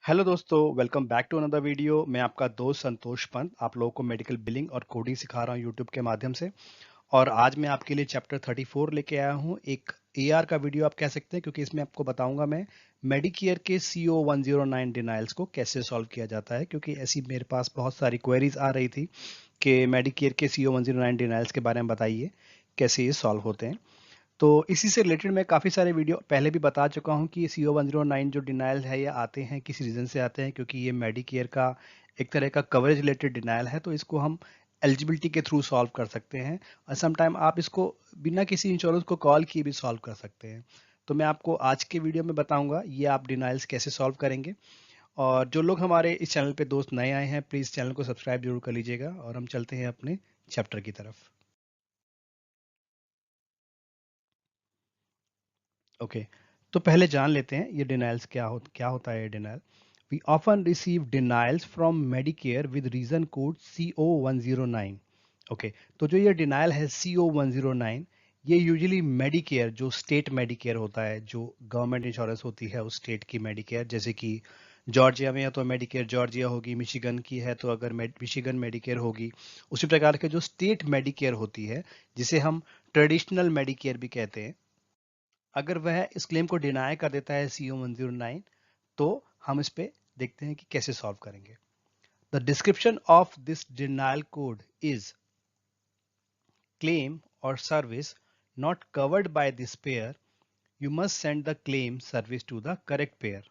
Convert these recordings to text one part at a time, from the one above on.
Hello दोस्तों, welcome back to another video. मैं आपका दोस्त संतोष पंत आप लोगों को मेडिकल बिलिंग और कोडिंग सिखा रहा हूँ यूट्यूब के माध्यम से। और आज मैं आपके लिए चैप्टर 34 लेके आया हूँ, एक एआर का वीडियो आप कह सकते हैं, क्योंकि इसमें आपको बताऊंगा मैं मेडिकेयर के CO 109 डिनाइल्स को कैसे सॉल्व किया जाता है। क्योंकि ऐसी मेरे पास बहुत सारी क्वेरीज आ रही थी कि मेडिकेयर के CO 109 डिनाइल्स के बारे में बताइए कैसे ये सॉल्व होते हैं। तो इसी से रिलेटेड मैं काफ़ी सारे वीडियो पहले भी बता चुका हूँ कि CO 109 जो डिनाइल है ये आते हैं किसी रीज़न से आते हैं, क्योंकि ये मेडिकेयर का एक तरह का कवरेज रिलेटेड डिनाइल है। तो इसको हम एलिजिबिलिटी के थ्रू सॉल्व कर सकते हैं, और समटाइम आप इसको बिना किसी इंश्योरेंस को कॉल किए भी सॉल्व कर सकते हैं। तो मैं आपको आज के वीडियो में बताऊंगा ये आप डिनाइल्स कैसे सॉल्व करेंगे। और जो लोग हमारे इस चैनल पे दोस्त नए आए हैं, प्लीज़ चैनल को सब्सक्राइब जरूर कर लीजिएगा, और हम चलते हैं अपने चैप्टर की तरफ। ओके, तो पहले जान लेते हैं ये डिनाइल्स क्या होता है। ये denial, we often receive denials from Medicare with reason code CO 109। Okay, तो जो ये डिनाइल है CO 109, ये यूजुअली मेडिकेयर, जो स्टेट मेडिकेयर होता है, जो गवर्नमेंट इंश्योरेंस होती है उस स्टेट की मेडिकेयर, जैसे कि जॉर्जिया में है तो मेडिकेयर जॉर्जिया होगी, मिशिगन की है तो अगर मिशिगन मेडिकेयर होगी। उसी प्रकार के जो स्टेट मेडिकेयर होती है, जिसे हम ट्रेडिशनल मेडिकेयर भी कहते हैं, अगर वह इस क्लेम को डिनाई कर देता है CO 109, तो हम इस पे देखते हैं कि कैसे सॉल्व करेंगे। The description of this denial code is claim or service not covered by this payer, you must send the claim service to the correct payer।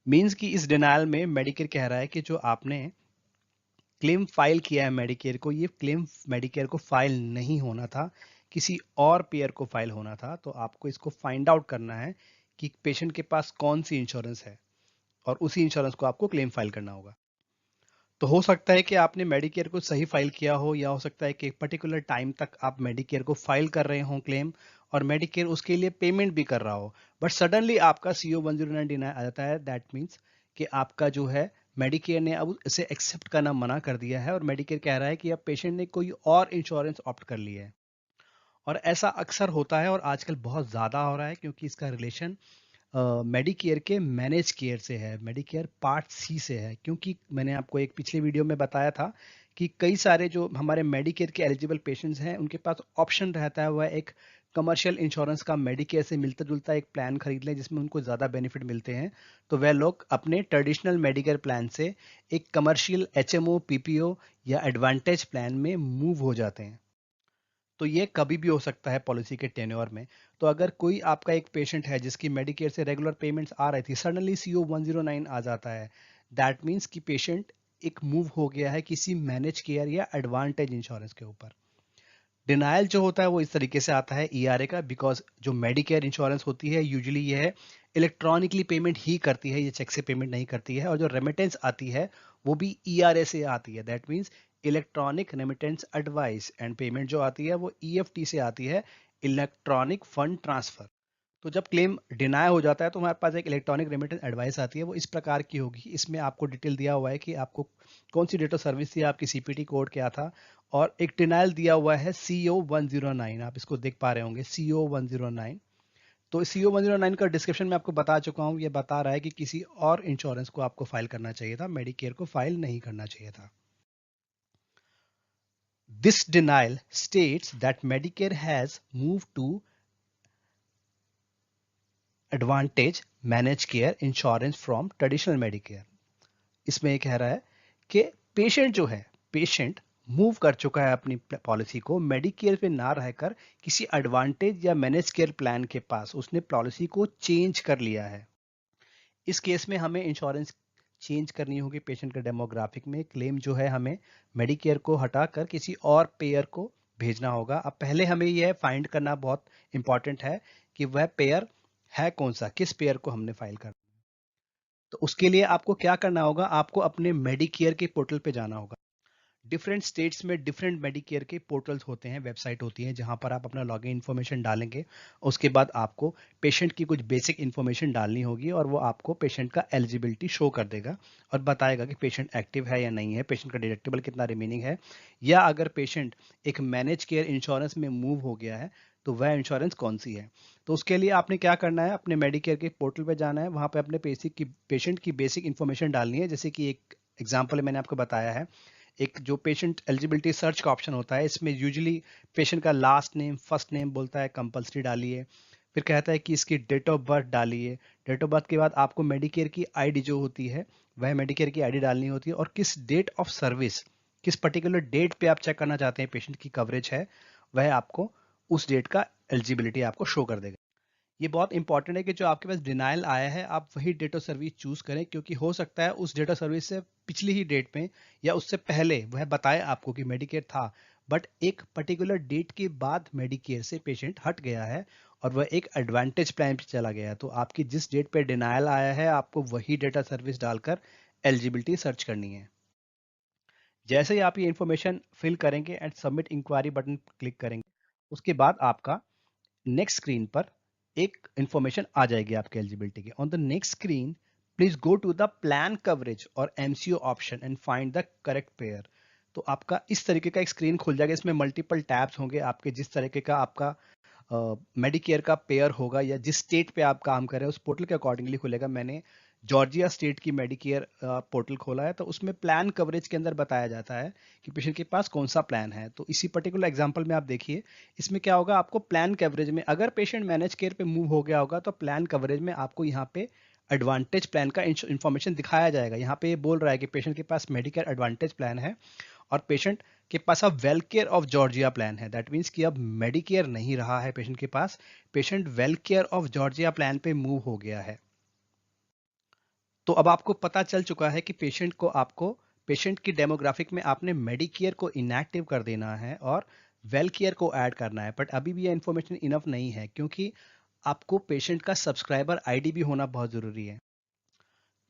Means कि इस डिनाइल में मेडिकेयर कह रहा है कि जो आपने क्लेम फाइल किया है मेडिकेयर को, ये क्लेम मेडिकेयर को फाइल नहीं होना था, किसी और पेयर को फाइल होना था। तो आपको इसको फाइंड आउट करना है कि पेशेंट के पास कौन सी इंश्योरेंस है, और उसी इंश्योरेंस को आपको क्लेम फाइल करना होगा। तो हो सकता है कि आपने मेडिकेयर को सही फाइल किया हो, या हो सकता है कि एक पर्टिकुलर टाइम तक आप मेडिकेयर को फाइल कर रहे हो क्लेम, और मेडिकेयर उसके लिए पेमेंट भी कर रहा हो, बट सडनली आपका CO 109 डिनाई आ जाता है। दैट मीन्स कि आपका जो है मेडिकेयर ने अब इसे एक्सेप्ट करना मना कर दिया है, और मेडिकेयर कह रहा है कि अब पेशेंट ने कोई और इंश्योरेंस ऑप्ट कर लिया है। और ऐसा अक्सर होता है, और आजकल बहुत ज़्यादा हो रहा है, क्योंकि इसका रिलेशन मेडिकेयर के मैनेज केयर से है, मेडिकेयर पार्ट सी से है। क्योंकि मैंने आपको एक पिछले वीडियो में बताया था कि कई सारे जो हमारे मेडिकेयर के एलिजिबल पेशेंट्स हैं, उनके पास ऑप्शन रहता है वह एक कमर्शियल इंश्योरेंस का मेडिकेयर से मिलता जुलता एक प्लान खरीद लें, जिसमें उनको ज़्यादा बेनिफिट मिलते हैं। तो वह लोग अपने ट्रेडिशनल मेडिकेयर प्लान से एक कमर्शियल HMO PPO या एडवांटेज प्लान में मूव हो जाते हैं। तो ये कभी भी हो सकता है पॉलिसी के टेन्योर में। तो अगर कोई आपका एक पेशेंट है जिसकी मेडिकेयर से रेगुलर पेमेंट्स आ रही थी, सडनली CO 109 आ जाता है, दैट मीन्स कि पेशेंट एक मूव हो गया है किसी मैनेज केयर या एडवांटेज इंश्योरेंस के ऊपर। डिनायल जो होता है वो इस तरीके से आता है ERA का, बिकॉज जो मेडिकेयर इंश्योरेंस होती है यूजुअली ये है इलेक्ट्रॉनिकली पेमेंट ही करती है, ये चेक से पेमेंट नहीं करती है। और जो रेमिटेंस आती है वो भी ERA से आती है, that means electronic remittance advice. And payment जो आती है वो EFT से आती है, इलेक्ट्रॉनिक फंड ट्रांसफर। तो जब क्लेम डिनाय हो जाता है तो हमारे पास एक इलेक्ट्रॉनिक रेमिटेंस एडवाइस आती है, वो इस प्रकार की होगी। इसमें आपको डिटेल दिया हुआ है कि आपको कौन सी डेट ऑफ सर्विस थी, आपकी CPT कोड क्या था, और एक डिनाइल दिया हुआ है CO 109, आप इसको देख पा रहे होंगे CO 109। तो CO 109 का डिस्क्रिप्शन में आपको बता चुका हूँ, ये बता रहा है कि किसी और इंश्योरेंस को आपको फाइल करना चाहिए था, मेडिकेयर को फाइल नहीं करना चाहिए था। This denial states that Medicare has move to advantage manage care insurance from traditional Medicare. इसमें ये कह रहा है कि पेशेंट जो है, पेशेंट मूव कर चुका है अपनी पॉलिसी को मेडिकेयर पे ना रहकर किसी एडवांटेज या मैनेज केयर प्लान के पास, उसने पॉलिसी को चेंज कर लिया है। इस केस में हमें इंश्योरेंस चेंज करनी होगी पेशेंट के डेमोग्राफिक में। क्लेम जो है हमें मेडिकेयर को हटाकर किसी और पेयर को भेजना होगा। अब पहले हमें यह फाइंड करना बहुत इंपॉर्टेंट है कि वह पेयर है कौन सा, किस पेयर को हमने फाइल करना। तो उसके लिए आपको क्या करना होगा, आपको अपने मेडिकेयर के पोर्टल पे जाना होगा। डिफरेंट स्टेट्स में डिफरेंट मेडिकेयर के पोर्टल्स होते हैं, वेबसाइट होती है, जहां पर आप अपना लॉगिन इन्फॉर्मेशन डालेंगे। उसके बाद आपको पेशेंट की कुछ बेसिक इन्फॉर्मेशन डालनी होगी और वो आपको पेशेंट का एलिजिबिलिटी शो कर देगा और बताएगा कि पेशेंट एक्टिव है या नहीं है, पेशेंट का डिडक्टिबल कितना रिमेनिंग है, या अगर पेशेंट एक मैनेज केयर इंश्योरेंस में मूव हो गया है तो वह इंश्योरेंस कौन सी है। तो उसके लिए आपने क्या करना है, अपने मेडिकेयर के पोर्टल पे जाना है, वहां पे अपने पेशेंट की बेसिक इन्फॉर्मेशन डालनी है। जैसे कि एक एग्जाम्पल मैंने आपको बताया है, एक जो पेशेंट एलिजिबिलिटी सर्च का ऑप्शन होता है, इसमें यूजुअली पेशेंट का लास्ट नेम फर्स्ट नेम बोलता है कंपलसरी डालिए, फिर कहता है कि इसकी डेट ऑफ बर्थ डालिए। डेट ऑफ बर्थ के बाद आपको मेडिकेयर की आईडी जो होती है वह मेडिकेयर की आईडी डालनी होती है, और किस डेट ऑफ सर्विस, किस पर्टिकुलर डेट पे आप चेक करना चाहते हैं पेशेंट की कवरेज है, वह आपको उस डेट का एलिजिबिलिटी आपको शो कर देगा। ये बहुत इंपॉर्टेंट है कि जो आपके पास डिनायल आया है आप वही डेट ऑफ सर्विस चूज करें, क्योंकि हो सकता है उस डेट ऑफ सर्विस से पिछली ही डेट में या उससे पहले वह बताए आपको कि मेडिकेयर था, बट एक पर्टिकुलर डेट के बाद मेडिकेयर से पेशेंट हट गया है और वह एक एडवांटेज प्लान पे चला गया है। तो आपकी जिस डेट पे डिनायल आया है आपको वही डेट ऑफ सर्विस डालकर एलिजिबिलिटी सर्च करनी है। जैसे ही आप ये इन्फॉर्मेशन फिल करेंगे and submit inquiry button click करेंगे, उसके बाद आपका नेक्स्ट स्क्रीन पर एक इंफॉर्मेशन आ जाएगी आपके एलिजिबिलिटी की। On the next screen please go to the plan coverage और MCO option and find the correct pair. तो आपका इस तरीके का एक स्क्रीन खुल जाएगा, इसमें मल्टीपल टैब्स होंगे, आपके जिस तरीके का आपका मेडिकेयर का पेयर होगा या जिस स्टेट पे आप काम कर रहे हैं उस पोर्टल के अकॉर्डिंगली खुलेगा। मैंने जॉर्जिया स्टेट की मेडिकेयर पोर्टल खोला है, तो उसमें प्लान कवरेज के अंदर बताया जाता है कि पेशेंट के पास कौन सा प्लान है। तो इसी पर्टिकुलर एग्जांपल में आप देखिए, इसमें क्या होगा, आपको प्लान कवरेज में अगर पेशेंट मैनेज केयर पे मूव हो गया होगा तो प्लान कवरेज में आपको यहाँ पे एडवांटेज प्लान का इंफॉर्मेशन दिखाया जाएगा। यहाँ पे ये बोल रहा है कि पेशेंट के पास मेडिकेयर एडवांटेज प्लान है और पेशेंट के पास अब well care of Georgia plan है। दैट मीन्स कि अब मेडिकेयर नहीं रहा है पेशेंट के पास, patient well care of Georgia plan पे मूव हो गया है। तो अब आपको पता चल चुका है कि पेशेंट की डेमोग्राफिक में आपने मेडिकेयर को इनएक्टिव कर देना है और वेल केयर को ऐड करना है। बट अभी भी यह इंफॉर्मेशन इनफ नहीं है, क्योंकि आपको पेशेंट का सब्सक्राइबर आईडी भी होना बहुत जरूरी है।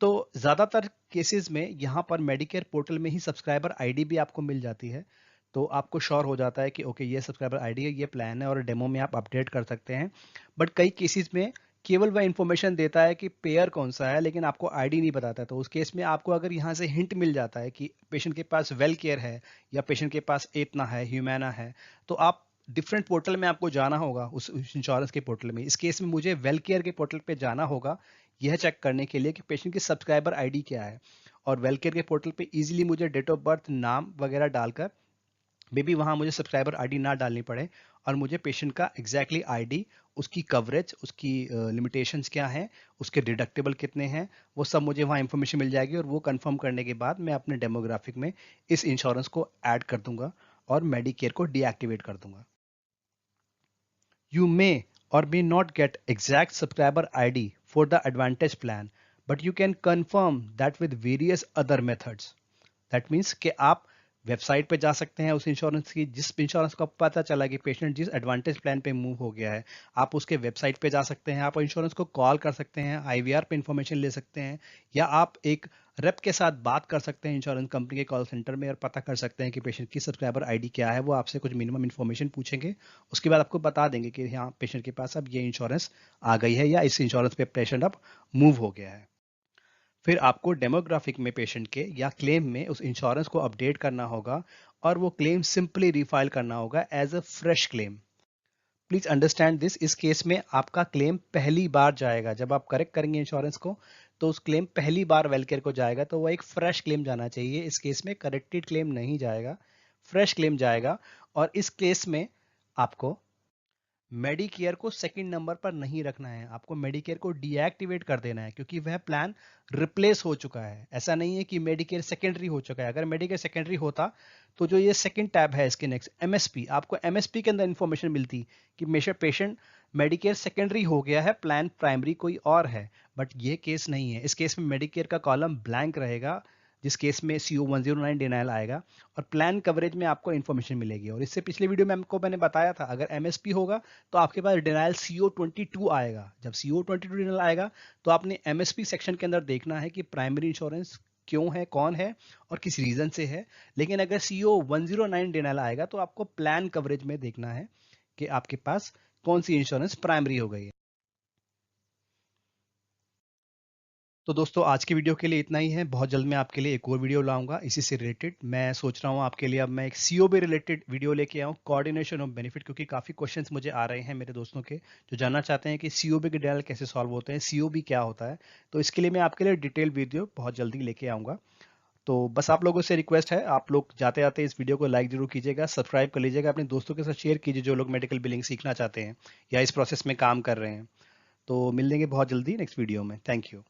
तो ज़्यादातर केसेस में यहाँ पर मेडिकेयर पोर्टल में ही सब्सक्राइबर आईडी भी आपको मिल जाती है। तो आपको श्योर हो जाता है कि ओके ये सब्सक्राइबर आईडी है, ये प्लान है, और डेमो में आप अपडेट कर सकते हैं। बट कई केसेस में केवल वह इंफॉर्मेशन देता है कि पेयर कौन सा है, लेकिन आपको आईडी नहीं बताता। तो उस केस में आपको अगर यहाँ से हिंट मिल जाता है कि पेशेंट के पास वेल केयर है या पेशेंट के पास एतना है, ह्यूमैना है, तो आप डिफरेंट पोर्टल में आपको जाना होगा उस इंश्योरेंस के पोर्टल में। इस केस में मुझे वेल केयर के पोर्टल पे जाना होगा यह चेक करने के लिए कि पेशेंट की सब्सक्राइबर आईडी क्या है, और वेलकेयर के पोर्टल पे इजीली मुझे डेट ऑफ बर्थ, नाम वगैरह डालकर मे बी वहाँ मुझे सब्सक्राइबर आईडी ना डालनी पड़े और मुझे पेशेंट का एग्जैक्टली आईडी, उसकी कवरेज, उसकी लिमिटेशंस क्या हैं, उसके डिडक्टिबल कितने हैं, वो सब मुझे वहाँ इंफॉर्मेशन मिल जाएगी। और वो कंफर्म करने के बाद मैं अपने डेमोग्राफिक में इस इंश्योरेंस को ऐड कर दूंगा और मेडिकेयर को डीएक्टिवेट कर दूंगा। You may or may not get exact subscriber ID for the Advantage plan, but you can confirm that with various other methods. That means कि आप वेबसाइट पे जा सकते हैं उस इंश्योरेंस की, जिस इंश्योरेंस को पता चला कि पेशेंट जिस एडवांटेज प्लान पे मूव हो गया है, आप उसके वेबसाइट पे जा सकते हैं, आप इंश्योरेंस को कॉल कर सकते हैं, आईवीआर पे इंफॉर्मेशन ले सकते हैं, या आप एक रेप के साथ बात कर सकते हैं इंश्योरेंस कंपनी के कॉल सेंटर में और पता कर सकते हैं कि पेशेंट की सब्सक्राइबर आईडी क्या है। वो आपसे कुछ मिनिमम इंफॉर्मेशन पूछेंगे, उसके बाद आपको बता देंगे कि हाँ पेशेंट के पास अब ये इंश्योरेंस आ गई है या इस इंश्योरेंस पे पेशेंट अब मूव हो गया है। फिर आपको डेमोग्राफिक में पेशेंट के या क्लेम में उस इंश्योरेंस को अपडेट करना होगा और वो क्लेम सिंपली रिफाइल करना होगा as a fresh claim. Please understand this, इस केस में आपका क्लेम पहली बार जाएगा। जब आप करेक्ट करेंगे इंश्योरेंस को तो उस क्लेम पहली बार वेलकेयर को जाएगा, तो वो एक फ्रेश क्लेम जाना चाहिए। इस केस में करेक्टेड क्लेम नहीं जाएगा, फ्रेश क्लेम जाएगा। और इस केस में आपको मेडिकेयर को सेकंड नंबर पर नहीं रखना है, आपको मेडिकेयर को डीएक्टिवेट कर देना है, क्योंकि वह प्लान रिप्लेस हो चुका है। ऐसा नहीं है कि मेडिकेयर सेकेंडरी हो चुका है। अगर मेडिकेयर सेकेंडरी होता तो जो ये सेकंड टैब है इसके नेक्स्ट एमएसपी, आपको एमएसपी के अंदर इंफॉर्मेशन मिलती कि पेशेंट मेडिकेयर सेकेंडरी हो गया है, प्लान प्राइमरी कोई और है। बट ये केस नहीं है। इस केस में मेडिकेयर का कॉलम ब्लैंक रहेगा, जिस केस में CO109 डिनाइल आएगा और प्लान कवरेज में आपको इन्फॉर्मेशन मिलेगी। और इससे पिछले वीडियो में मैंने बताया था, अगर एमएसपी होगा तो आपके पास डिनाइल CO22 आएगा। जब CO22 डिनाइल आएगा तो आपने एमएसपी सेक्शन के अंदर देखना है कि प्राइमरी इंश्योरेंस क्यों है, कौन है और किस रीजन से है। लेकिन अगर CO 109 डिनाइल आएगा तो आपको प्लान कवरेज में देखना है कि आपके पास कौन सी इंश्योरेंस प्राइमरी हो गई है। तो दोस्तों आज की वीडियो के लिए इतना ही है। बहुत जल्द मैं आपके लिए एक और वीडियो लाऊंगा इसी से रिलेटेड। मैं सोच रहा हूँ आपके लिए अब मैं एक COB रिलेटेड वीडियो लेके आऊँ, कोऑर्डिनेशन ऑफ बेनिफिट, क्योंकि काफ़ी क्वेश्चंस मुझे आ रहे हैं मेरे दोस्तों के जो जानना चाहते हैं कि COB के डिटेल कैसे सॉल्व होते हैं, COB क्या होता है। तो इसके लिए मैं आपके लिए डिटेल वीडियो बहुत जल्दी लेके आऊँगा। तो बस आप लोगों से रिक्वेस्ट है, आप लोग जाते जाते इस वीडियो को लाइक जरूर कीजिएगा, सब्सक्राइब कर लीजिएगा, अपने दोस्तों के साथ शेयर कीजिए जो लोग मेडिकल बिलिंग सीखना चाहते हैं या इस प्रोसेस में काम कर रहे हैं। तो मिलेंगे बहुत जल्दी नेक्स्ट वीडियो में। Thank you.